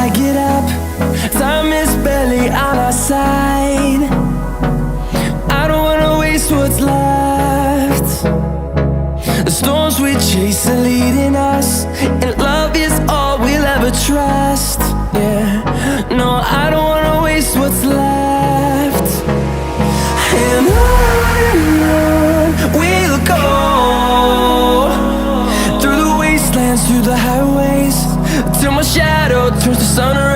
I get up, time is barely on our side. I don't wanna waste what's left. The storms we chase are leading us, and love is all we'll ever trust. Yeah, no, I don't wanna waste what's left. And on we'll go, through the wastelands, through the highways, till my shadow turns to sun rays.